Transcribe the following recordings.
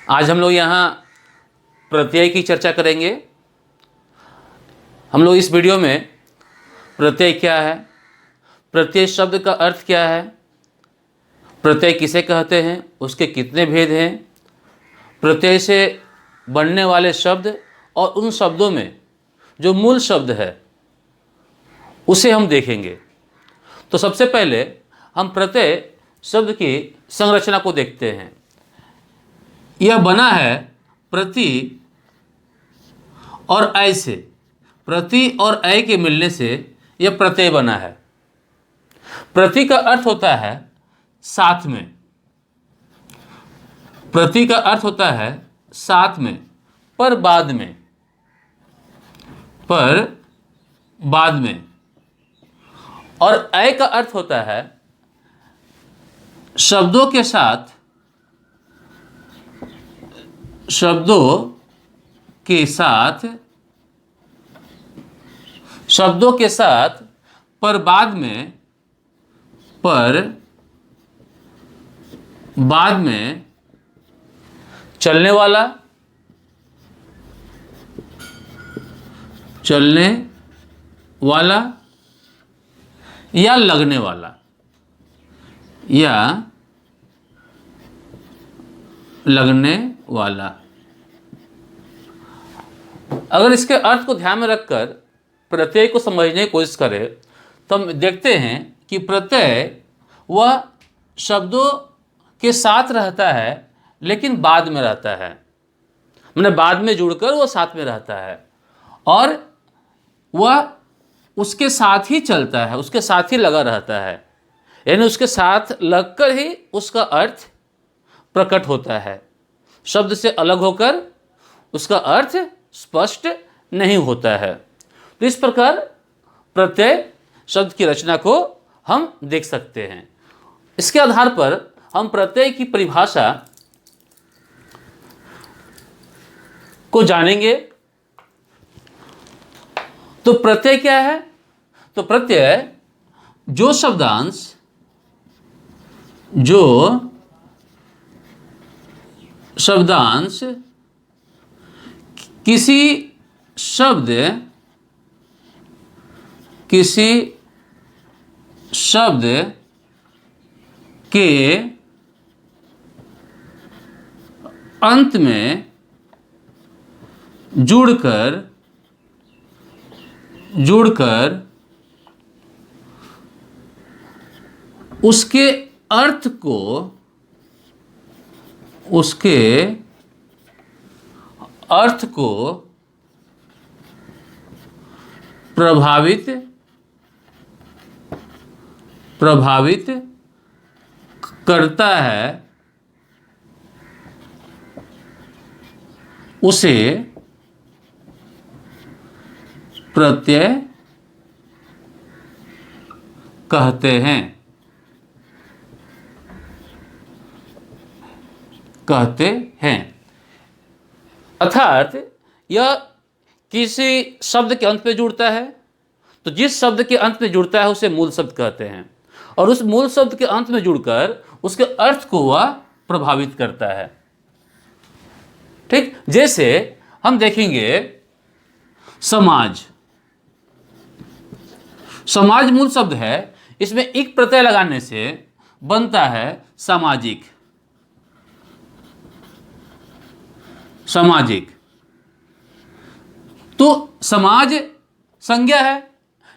आज हम लोग यहाँ प्रत्यय की चर्चा करेंगे। हम लोग इस वीडियो में प्रत्यय क्या है, प्रत्यय शब्द का अर्थ क्या है, प्रत्यय किसे कहते हैं, उसके कितने भेद हैं, प्रत्यय से बनने वाले शब्द और उन शब्दों में जो मूल शब्द है उसे हम देखेंगे। तो सबसे पहले हम प्रत्यय शब्द की संरचना को देखते हैं। यह बना है प्रति और ऐ से। प्रति और ऐ के मिलने से यह प्रत्यय बना है। प्रति का अर्थ होता है साथ में। प्रति का अर्थ होता है साथ में, पर बाद में, पर बाद में। और ऐ का अर्थ होता है शब्दों के साथ, शब्दों के साथ, शब्दों के साथ, पर बाद में, पर बाद में चलने वाला, चलने वाला या लगने वाला, या लगने वाला। अगर इसके अर्थ को ध्यान में रखकर प्रत्यय को समझने की कोशिश करें तो हम देखते हैं कि प्रत्यय वह शब्दों के साथ रहता है लेकिन बाद में रहता है, माने बाद में जुड़कर वो साथ में रहता है और वह उसके साथ ही चलता है, उसके साथ ही लगा रहता है, यानी उसके साथ लगकर ही उसका अर्थ प्रकट होता है। शब्द से अलग होकर उसका अर्थ स्पष्ट नहीं होता है। तो इस प्रकार प्रत्यय शब्द की रचना को हम देख सकते हैं। इसके आधार पर हम प्रत्यय की परिभाषा को जानेंगे। तो प्रत्यय क्या है? तो प्रत्यय जो शब्दांश, जो शब्दांश किसी शब्द, किसी शब्द के अंत में जुड़कर उसके अर्थ को, उसके अर्थ को प्रभावित करता है, उसे प्रत्यय कहते हैं, अर्थात यह किसी शब्द के अंत पे जुड़ता है। तो जिस शब्द के अंत में जुड़ता है उसे मूल शब्द कहते हैं और उस मूल शब्द के अंत में जुड़कर उसके अर्थ को वह प्रभावित करता है। ठीक, जैसे हम देखेंगे समाज। समाज मूल शब्द है, इसमें एक प्रत्यय लगाने से बनता है सामाजिक। सामाजिक तो समाज संज्ञा है,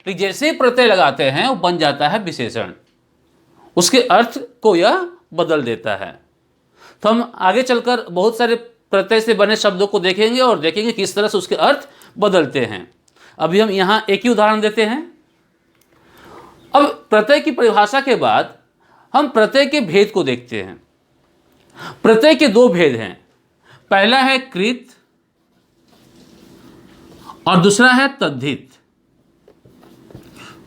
लेकिन जैसे ही प्रत्यय लगाते हैं वो बन जाता है विशेषण, उसके अर्थ को यह बदल देता है। तो हम आगे चलकर बहुत सारे प्रत्यय से बने शब्दों को देखेंगे और देखेंगे किस तरह से उसके अर्थ बदलते हैं। अभी हम यहां एक ही उदाहरण देते हैं। अब प्रत्यय की परिभाषा के बाद हम प्रत्यय के भेद को देखते हैं। प्रत्यय के दो भेद हैं, पहला है कृत और दूसरा है तद्धित।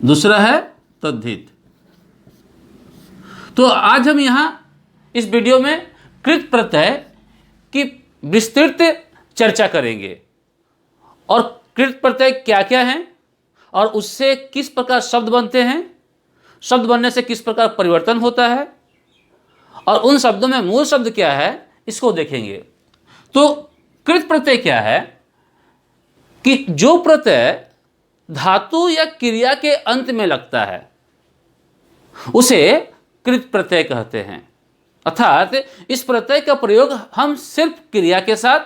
दूसरा है तद्धित। तो आज हम यहां इस वीडियो में कृत प्रत्यय की विस्तृत चर्चा करेंगे और कृत प्रत्यय क्या क्या हैं और उससे किस प्रकार शब्द बनते हैं, शब्द बनने से किस प्रकार परिवर्तन होता है और उन शब्दों में मूल शब्द क्या है, इसको देखेंगे। तो कृत प्रत्यय क्या है कि जो प्रत्यय धातु या क्रिया के अंत में लगता है उसे कृत प्रत्यय कहते हैं। अर्थात इस प्रत्यय का प्रयोग हम सिर्फ क्रिया के साथ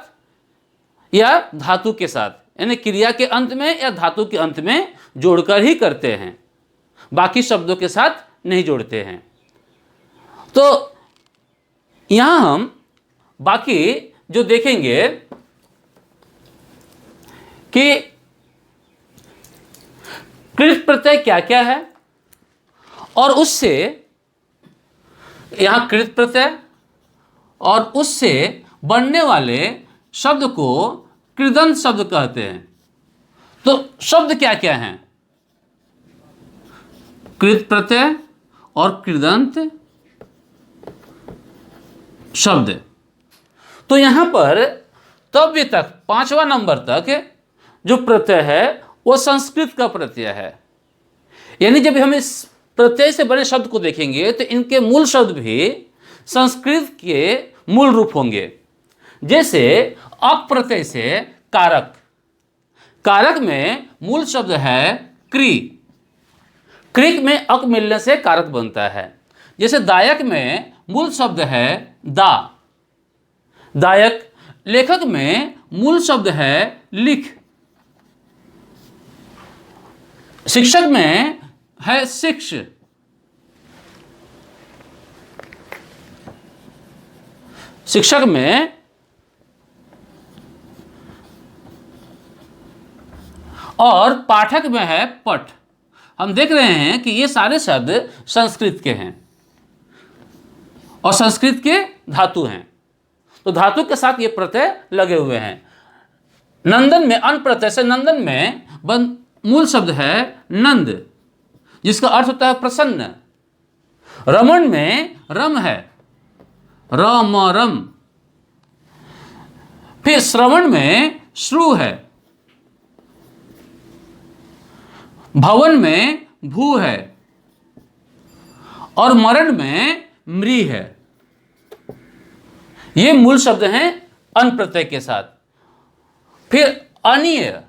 या धातु के साथ, यानी क्रिया के अंत में या धातु के अंत में जोड़कर ही करते हैं, बाकी शब्दों के साथ नहीं जोड़ते हैं। तो यहां हम बाकी जो देखेंगे कि कृत प्रत्यय क्या क्या है और उससे यहां कृत प्रत्यय और उससे बनने वाले शब्द को कृदंत शब्द कहते हैं। तो शब्द क्या क्या हैं? कृत प्रत्यय और कृदंत शब्द। तो यहां पर तव्य तक 5वां नंबर तक जो प्रत्यय है वो संस्कृत का प्रत्यय है। यानी जब हम इस प्रत्यय से बने शब्द को देखेंगे तो इनके मूल शब्द भी संस्कृत के मूल रूप होंगे। जैसे अक प्रत्यय से कारक, कारक में मूल शब्द है क्री, क्रिक में अक मिलने से कारक बनता है। जैसे दायक में मूल शब्द है दा, दायक। लेखक में मूल शब्द है लिख, शिक्षक में है शिक्ष, शिक्षक में और पाठक में है पठ। हम देख रहे हैं कि ये सारे शब्द संस्कृत के हैं और संस्कृत के धातु हैं। तो धातु के साथ ये प्रत्यय लगे हुए हैं। नंदन में अन प्रत्यय से नंदन में मूल शब्द है नंद, जिसका अर्थ होता है प्रसन्न। रमण में रम है, रम रम। फिर श्रवण में श्रु है, भवन में भू है और मरण में मृ है। ये मूल शब्द हैं अन प्रत्यय के साथ। फिर अनिय,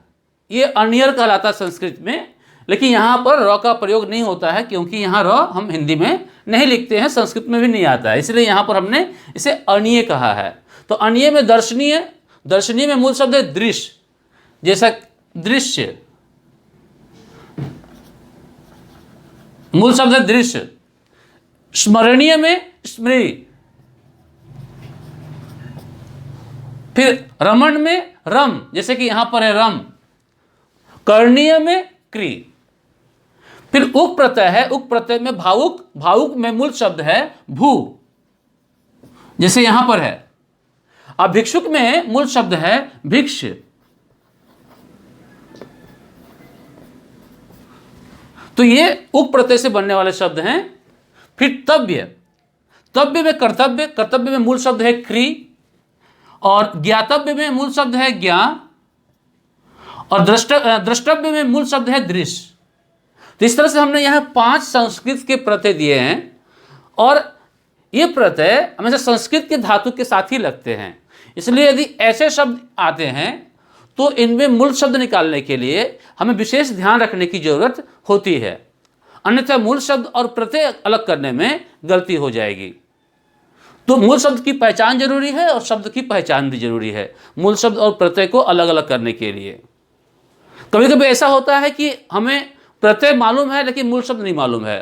ये अनियर कहलाता है संस्कृत में, लेकिन यहां पर र का प्रयोग नहीं होता है क्योंकि यहां र हम हिंदी में नहीं लिखते हैं, संस्कृत में भी नहीं आता है, इसलिए यहां पर हमने इसे अनिय कहा है। तो अनिय में दर्शनीय, दर्शनीय में मूल शब्द है दृश्य, जैसा दृश्य, मूल शब्द है दृश्य। स्मरणीय में स्मृति। फिर रमण में रम, जैसे कि यहां पर है रम। कर्णीय में क्री। फिर उक प्रत्यय है, उक प्रत्यय में भावुक, भावुक में मूल शब्द है भू, जैसे यहां पर है। अब भिक्षुक में मूल शब्द है भिक्ष। तो ये उक प्रत्यय से बनने वाले शब्द हैं। फिर तव्य, तव्य में कर्तव्य, कर्तव्य में मूल शब्द है क्री और ज्ञातव्य में मूल शब्द है ज्ञा और द्रष्टव्य में मूल शब्द है दृश्य। तो इस तरह से हमने यहाँ 5 संस्कृत के प्रत्यय दिए हैं और ये प्रत्यय हमेशा संस्कृत के धातु के साथ ही लगते हैं। इसलिए यदि ऐसे शब्द आते हैं तो इनमें मूल शब्द निकालने के लिए हमें विशेष ध्यान रखने की जरूरत होती है, अन्यथा मूल शब्द और प्रत्यय अलग करने में गलती हो जाएगी। तो मूल शब्द की पहचान जरूरी है और शब्द की पहचान भी जरूरी है, मूल शब्द और प्रत्यय को अलग अलग करने के लिए। कभी कभी ऐसा होता है कि हमें प्रत्यय मालूम है लेकिन मूल शब्द नहीं मालूम है,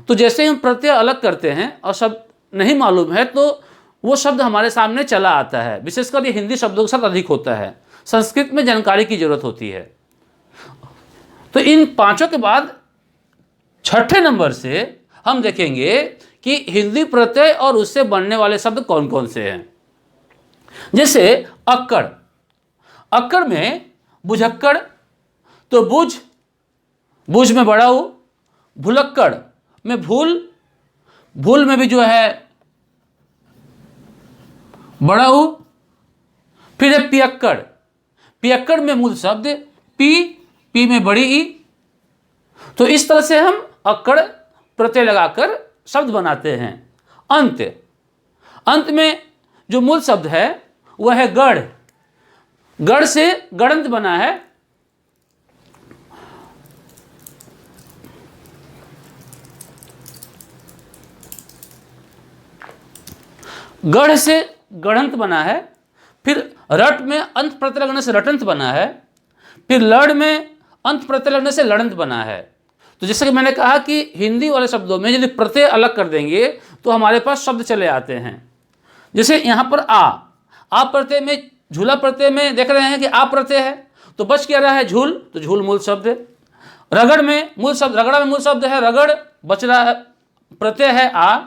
तो जैसे हम प्रत्यय अलग करते हैं और शब्द नहीं मालूम है तो वो शब्द हमारे सामने चला आता है। विशेषकर ये हिंदी शब्दों के साथ अधिक होता है, संस्कृत में जानकारी की जरूरत होती है। तो इन 5 के बाद 6ठे नंबर से हम देखेंगे कि हिंदी प्रत्यय और उससे बनने वाले शब्द कौन कौन से हैं। जैसे अक्कड़, अक्कड़ में बुझक्कड़, तो बुझ, बुझ में बड़ा हो। भुलक्कड़ में भूल, भूल में भी जो है बड़ा हो। फिर है पियक्कड़, पियक्कड़ में मूल शब्द पी, पी में बड़ी ई। तो इस तरह से हम अक्कड़ प्रत्यय लगाकर शब्द बनाते हैं। अंत, अंत में जो मूल शब्द है वह है गढ़। गढ़ से गणंत बना है। गढ़ से गढ़ंत बना है। फिर रट में अंत प्रत्यय लगने से रटंत बना है। फिर लड़ में अंत प्रत्यय लगने से लड़ंत बना है। तो जैसे कि मैंने कहा कि हिंदी वाले शब्दों में यदि प्रत्यय अलग कर देंगे तो हमारे पास शब्द चले आते हैं। जैसे यहाँ पर आ प्रत्यय में, झूला प्रत्यय में देख रहे हैं कि आ प्रत्यय है, तो बच क्या रहा है झूल, तो झूल मूल शब्द है। रगड़ में मूल शब्द, रगड़ा में मूल शब्द है रगड़, बच रहा है प्रत्यय है आ।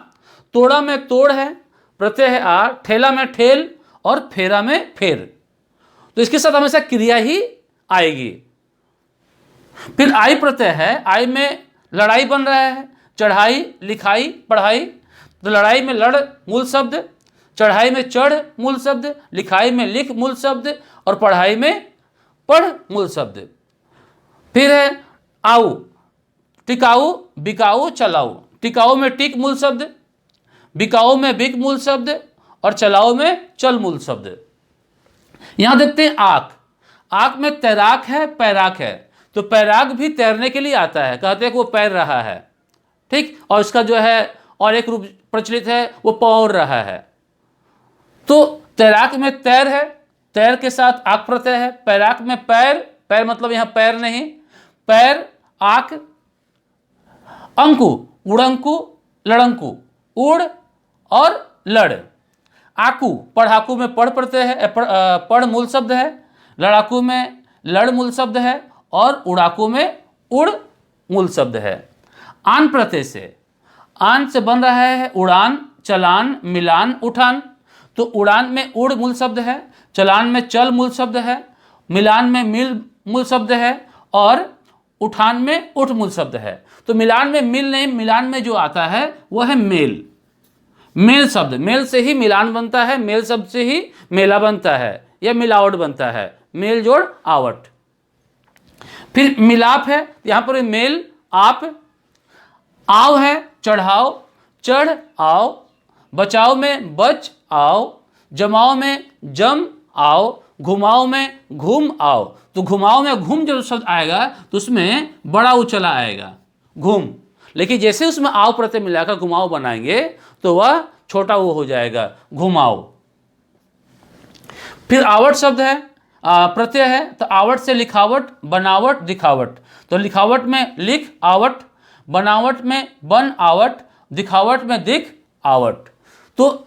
तोड़ा में तोड़ है, प्रत्यय है आ। ठेला में ठेल और फेरा में फेर, तो इसके साथ हमेशा क्रिया ही आएगी। फिर आई प्रत्यय है, आई में लड़ाई बन रहा है, चढ़ाई लिखाई पढ़ाई, तो लड़ाई में लड़ मूल शब्द, चढ़ाई में चढ़ मूल शब्द, लिखाई में लिख मूल शब्द और पढ़ाई में पढ़ मूल शब्द। फिर है आऊ, टिकाऊ बिकाऊ चलाऊ, टिकाऊ में टिक मूल शब्द, बिकाऊ में बिक मूल शब्द और चलाऊ में चल मूल शब्द। यहां देखते हैं आक, आक में तैराक है पैराक है, तो पैराक भी तैरने के लिए आता है, कहते हैं कि वो पैर रहा है, ठीक। और इसका जो है और एक रूप प्रचलित है वो पौर रहा है। तो तैराक में तैर है, तैर के साथ आक प्रत्यय है। पैराक में पैर, पैर मतलब यहां पैर नहीं, पैर आक। अंकु, उड़ंकु लड़ंकु, उड़ और लड़। आकू, पढ़ाकू में पढ़ प्रत्यय है, पढ़ मूल शब्द है। लड़ाकू में लड़ मूल शब्द है और उड़ाकू में उड़ मूल शब्द है। आन प्रत्यय से, आन से बन रहा है उड़ान, चलान, मिलान, उठान, तो उड़ान में उड़ मूल शब्द है, चलान में चल मूल शब्द है, मिलान में मिल मूल शब्द है और उठान में उठ मूल शब्द है। तो मिलान में मिल नहीं, मिलान में जो आता है वह है मेल, मेल शब्द। मेल से ही मिलान बनता है, मेल शब्द से ही मेला बनता है या मिलावट बनता है, मेल जोड़ आवट। फिर मिलाप है, यहां पर मेल आप। आओ है चढ़ाओ, चढ़ आओ। बचाओ में बच आओ, जमाओ में जम आओ, घुमाओ में घूम आओ। तो घुमाओ में घूम जो शब्द आएगा तो उसमें बड़ा ऊ चला आएगा घूम, लेकिन जैसे उसमें आओ प्रत्यय मिलाकर घुमाओ बनाएंगे तो वह छोटा वो हो जाएगा घुमाओ। फिर आवट शब्द है, प्रत्यय है, तो आवट से लिखावट, बनावट, दिखावट। तो लिखावट में लिख आवट, बनावट में बन आवट, दिखावट में दिख आवट। तो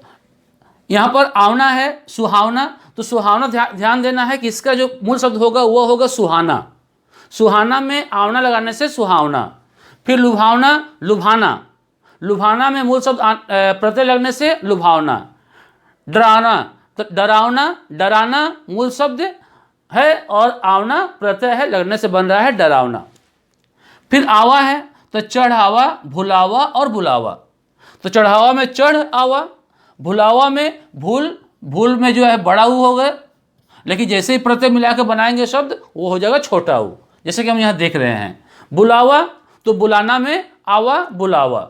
यहाँ पर आवना है सुहावना, तो सुहावना ध्यान देना है कि इसका जो मूल शब्द होगा वो होगा सुहाना। सुहाना में आवना लगाने से सुहावना। फिर लुभावना लुभाना, लुभाना में मूल शब्द प्रत्यय लगने से लुभावना। डराना, तो डरावना डराना मूल शब्द है और आवना प्रत्यय है लगने से बन रहा है डरावना। फिर आवा है, तो चढ़ावा भुलावा और बुलावा। तो चढ़ावा में चढ़ आवा, भुलावा में भूल, भूल में जो है बड़ा ऊ होगा, लेकिन जैसे ही प्रत्यय मिला के बनाएंगे शब्द वो हो जाएगा छोटा ऊ, जैसे कि हम यहाँ देख रहे हैं। बुलावा, तो बुलाना में आवा बुलावा।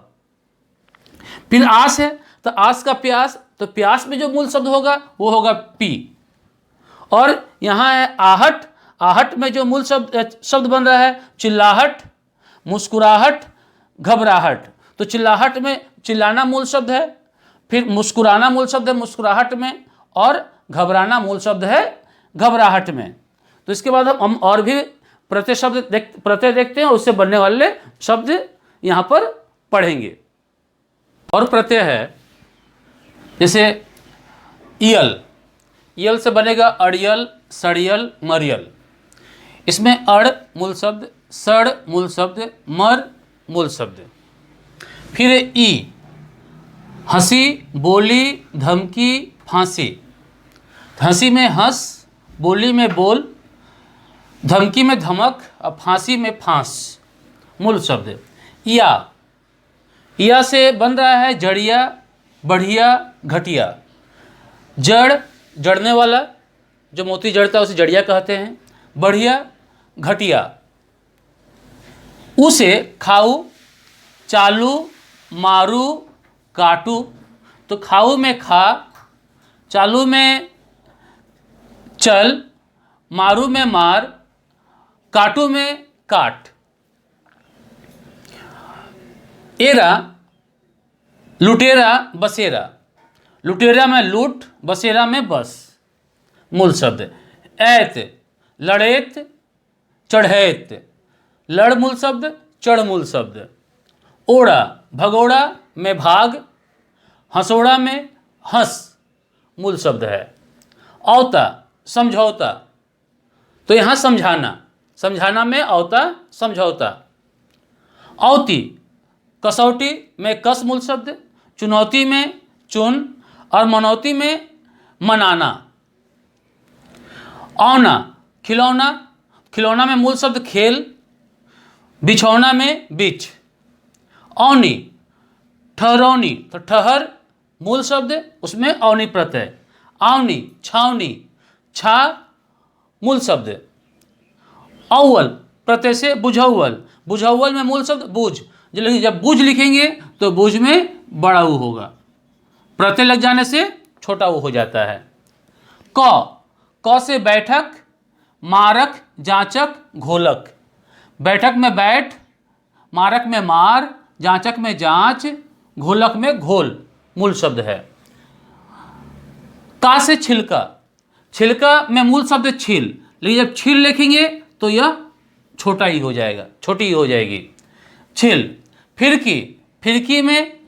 फिर आस है, तो आस का प्यास, तो प्यास में जो मूल शब्द होगा वो होगा पी। और यहाँ है आहट, आहट में जो मूल शब्द बन रहा है चिल्लाहट, मुस्कुराहट, घबराहट। तो चिल्लाहट में चिल्लाना मूल शब्द है, फिर मुस्कुराना मूल शब्द है मुस्कुराहट में और घबराना मूल शब्द है घबराहट में। तो इसके बाद हम और भी प्रत्यय देखते हैं और उससे बनने वाले शब्द यहाँ पर पढ़ेंगे। और प्रत्यय है जैसे इयल, इयल से बनेगा अड़ियल, सड़ियल, मरियल। इसमें अड़ मूल शब्द, सड़ मूल शब्द, मर मूल शब्द। फिर ई, हंसी, बोली, धमकी, फांसी। हंसी में हंस, बोली में बोल, धमकी में धमक और फांसी में फांस मूल शब्द। या से बन रहा है जड़िया, बढ़िया, घटिया। जड़, जड़ने वाला, जो मोती जड़ता है उसे जड़िया कहते हैं। बढ़िया, घटिया। उसे खाऊ, चालू, मारू, काटू। तो खाऊ में खा, चालू में चल, मारू में मार, काटू में काट। एरा, लुटेरा, बसेरा। लुटेरा में लूट, बसेरा में बस। मूल शब्द। ऐत, लड़ेत, चढ़ैत। लड़ मूल शब्द, चढ़ मूल शब्द। ओड़ा, भगोड़ा में भाग, हंसोड़ा में हंस मूल शब्द है। औता, समझौता। तो यहाँ समझाना, समझाना में औता, समझौता। औती, कसौटी में कस मूल शब्द। चुनौती में चुन और मनौती में मनाना। औना, खिलौना। खिलौना में मूल शब्द खेल। बिछौना में बिछ। औनी, ठहरौनी। तो ठहर मूल शब्द, उसमें औनी प्रत्यय। आवनी, छावनी। छा मूल शब्द। औवल, प्रत्यय से बुझौवल। बुझौवल में मूल शब्द बुझ। जब बुझ लिखेंगे तो बुझ में बड़ा ऊ होगा, प्रत्यय लग जाने से छोटा ऊ हो जाता है। क से बैठक, मारक, जांचक, घोलक। बैठक में बैठ, मारक में मार, जांचक में जांच, घोलक में घोल मूल शब्द है। का से छिलका। छिलका में मूल शब्द छील, लेकिन जब छील लिखेंगे तो यह छोटा ही हो जाएगा, छोटी ही हो जाएगी। छिल। फिरकी। फिरकी में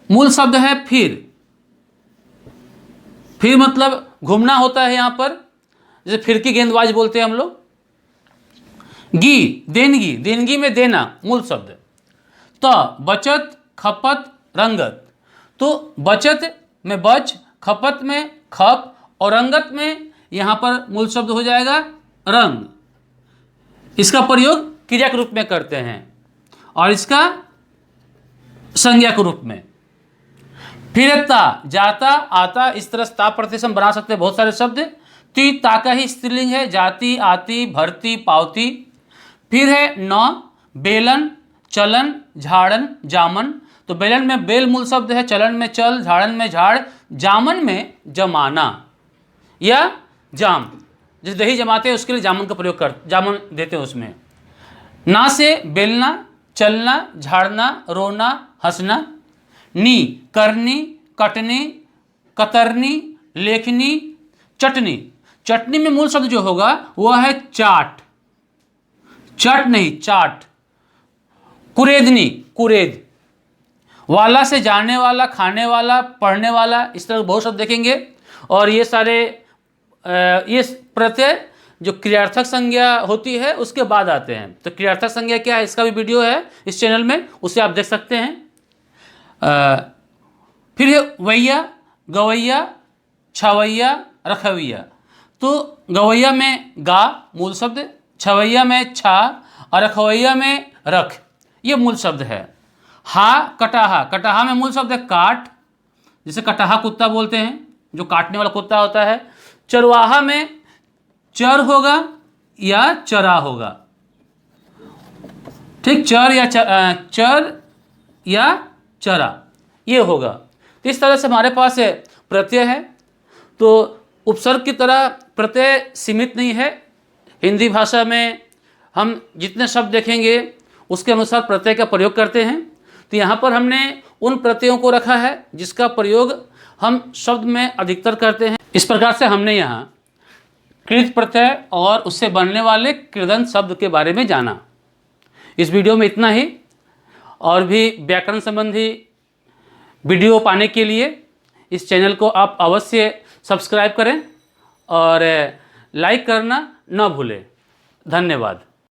मूल शब्द है फिर। फिर मतलब घूमना होता है यहाँ पर, जैसे फिरकी गेंदबाज बोलते हैं हम लोग। गी, देनगी। देनगी में देना मूल शब्द। त, बचत, खपत, रंगत। तो बचत में बच, खपत में खप और रंगत में यहाँ पर मूल शब्द हो जाएगा रंग। इसका प्रयोग क्रिया के रूप में करते हैं और इसका संज्ञा के रूप में। फिरता, जाता, आता। इस तरह ता प्रत्यय से हम बना सकते हैं बहुत सारे शब्द। ती, ता का ही स्त्रीलिंग है। जाती, आती, भरती, पावती। फिर है नौ, बेलन, चलन, झाड़न, जामन। तो बेलन में बेल मूल शब्द है, चलन में चल, झाड़न में झाड़, जामन में जमाना या जाम। जिस दही जमाते हैं उसके लिए जामन का प्रयोग कर, जामन देते हैं उसमें। ना से बेलना, चलना, झाड़ना, रोना, हंसना। नी, करनी, कटनी, कतरनी, लेखनी, चटनी। चटनी में मूल शब्द जो होगा वह है चाट। चट नहीं, चाट। कुरेदनी, कुरेद। वाला से जाने वाला, खाने वाला, पढ़ने वाला। इस तरह बहुत शब्द देखेंगे। और ये सारे ये प्रत्यय जो क्रियार्थक संज्ञा होती है उसके बाद आते हैं। तो क्रियार्थक संज्ञा क्या है, इसका भी वीडियो है इस चैनल में, उसे आप देख सकते हैं। फिर है वैया, गवैया, छवैया, रखवैया। तो गवैया में गा मूल शब्द, छवैया में छा और रखवैया में रख, ये मूल शब्द है। हा, कटाहा। कटाहा में मूल शब्द है काट, जिसे कटाहा कुत्ता बोलते हैं, जो काटने वाला कुत्ता होता है। चरवाहा में चर होगा या चरा होगा, ठीक। चर या चरा ये होगा। तो इस तरह से हमारे पास प्रत्यय है। तो उपसर्ग की तरह प्रत्यय सीमित नहीं है। हिंदी भाषा में हम जितने शब्द देखेंगे उसके अनुसार प्रत्यय का प्रयोग करते हैं। तो यहाँ पर हमने उन प्रत्ययों को रखा है जिसका प्रयोग हम शब्द में अधिकतर करते हैं। इस प्रकार से हमने यहाँ कृत प्रत्यय और उससे बनने वाले कृदंत शब्द के बारे में जाना। इस वीडियो में इतना ही। और भी व्याकरण संबंधी वीडियो पाने के लिए इस चैनल को आप अवश्य सब्सक्राइब करें और लाइक करना न भूलें। धन्यवाद।